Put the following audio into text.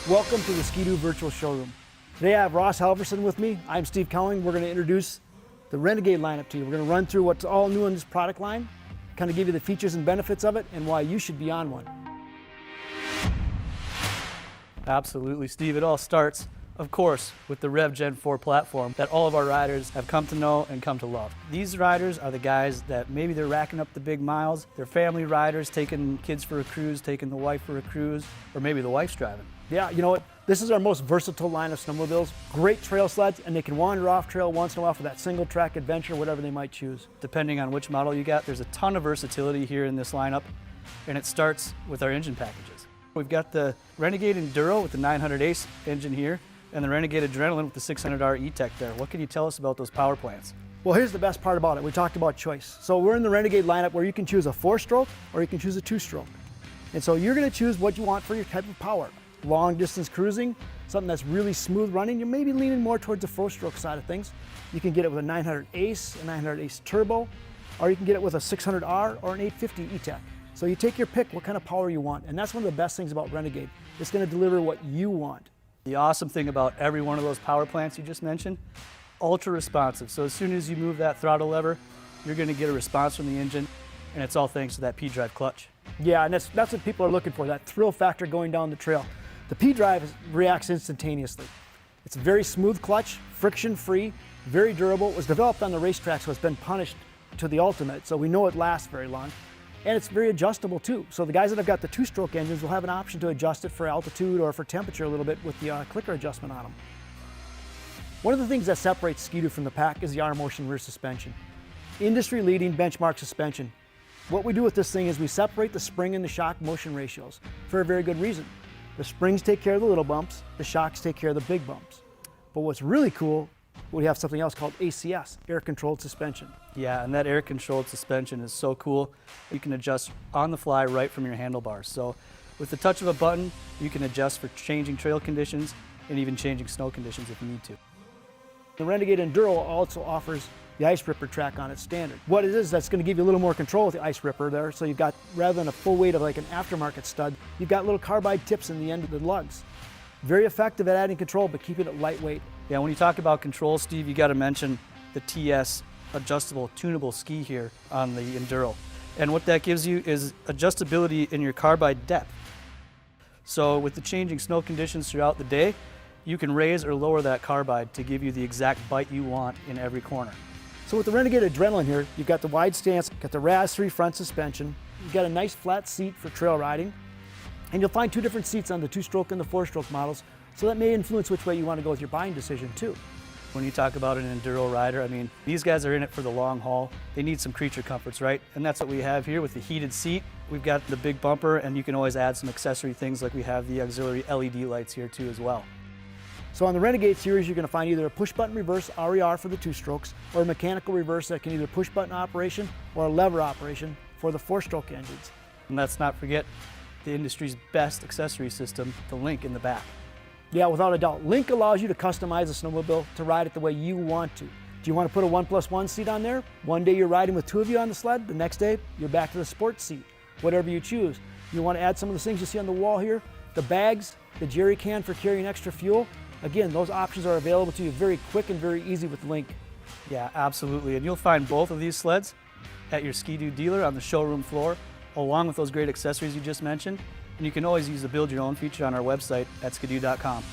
Welcome to the Ski-Doo Virtual Showroom. Today I have Ross Halverson with me. I'm Steve Cowling. We're going to introduce the Renegade lineup to you. We're going to run through what's all new in this product line, kind of give you the features and benefits of it and why you should be on one. Absolutely, Steve. It all starts, of course, with the Rev Gen 4 platform that all of our riders have come to know and come to love. These riders are the guys that maybe they're racking up the big miles. They're family riders, taking kids for a cruise, taking the wife for a cruise, or maybe the wife's driving. Yeah, you know what? This is our most versatile line of snowmobiles. Great trail sleds, and they can wander off trail once in a while for that single track adventure, whatever they might choose. Depending on which model you got, there's a ton of versatility here in this lineup, and it starts with our engine packages. We've got the Renegade Enduro with the 900 Ace engine here, and the Renegade Adrenaline with the 600R E-Tech there. What can you tell us about those power plants? Well, here's the best part about it. We talked about choice. So we're in the Renegade lineup where you can choose a 4-stroke or you can choose a 2-stroke. And so you're going to choose what you want for your type of power. Long distance cruising, something that's really smooth running, you're maybe leaning more towards the 4-stroke side of things. You can get it with a 900 Ace, a 900 Ace Turbo, or you can get it with a 600R or an 850 E-Tech. So you take your pick what kind of power you want, and that's one of the best things about Renegade. It's going to deliver what you want. The awesome thing about every one of those power plants you just mentioned, ultra responsive. So as soon as you move that throttle lever, you're going to get a response from the engine, and it's all thanks to that P-Drive clutch. Yeah, and that's what people are looking for, that thrill factor going down the trail. The P-Drive reacts instantaneously. It's a very smooth clutch, friction-free, very durable. It was developed on the racetrack, so it's been punished to the ultimate, so we know it lasts very long. And it's very adjustable too. So the guys that have got the 2-stroke engines will have an option to adjust it for altitude or for temperature a little bit with the clicker adjustment on them. One of the things that separates Ski-Doo from the pack is the R-Motion rear suspension. Industry-leading benchmark suspension. What we do with this thing is we separate the spring and the shock motion ratios for a very good reason. The springs take care of the little bumps, the shocks take care of the big bumps. But what's really cool, we have something else called ACS, air-controlled suspension. Yeah, and that air-controlled suspension is so cool. You can adjust on the fly right from your handlebars. So with the touch of a button, you can adjust for changing trail conditions and even changing snow conditions if you need to. The Renegade Enduro also offers the Ice Ripper track on its standard. What it is, that's going to give you a little more control with the Ice Ripper there. So you've got, rather than a full weight of like an aftermarket stud, you've got little carbide tips in the end of the lugs. Very effective at adding control, but keeping it lightweight. Yeah, when you talk about control, Steve, you got to mention the TS adjustable tunable ski here on the Enduro. And what that gives you is adjustability in your carbide depth. So with the changing snow conditions throughout the day, you can raise or lower that carbide to give you the exact bite you want in every corner. So with the Renegade Adrenaline here, you've got the wide stance, got the RAS3 front suspension, you've got a nice flat seat for trail riding, and you'll find 2 different seats on the 2-stroke and the 4-stroke models, so that may influence which way you want to go with your buying decision too. When you talk about an enduro rider, I mean, these guys are in it for the long haul. They need some creature comforts, right? And that's what we have here with the heated seat. We've got the big bumper, and you can always add some accessory things like we have the auxiliary LED lights here too as well. So on the Renegade series, you're going to find either a push-button reverse RER for the 2-strokes, or a mechanical reverse that can either push-button operation or a lever operation for the 4-stroke engines. And let's not forget the industry's best accessory system, the Link in the back. Yeah, without a doubt. Link allows you to customize a snowmobile to ride it the way you want to. Do you want to put a 1+1 seat on there? One day you're riding with 2 of you on the sled, the next day you're back to the sports seat. Whatever you choose. You want to add some of the things you see on the wall here, the bags, the jerry can for carrying extra fuel. Again, those options are available to you very quick and very easy with Link. Yeah, absolutely. And you'll find both of these sleds at your Ski-Doo dealer on the showroom floor, along with those great accessories you just mentioned. And you can always use the Build Your Own feature on our website at skidoo.com.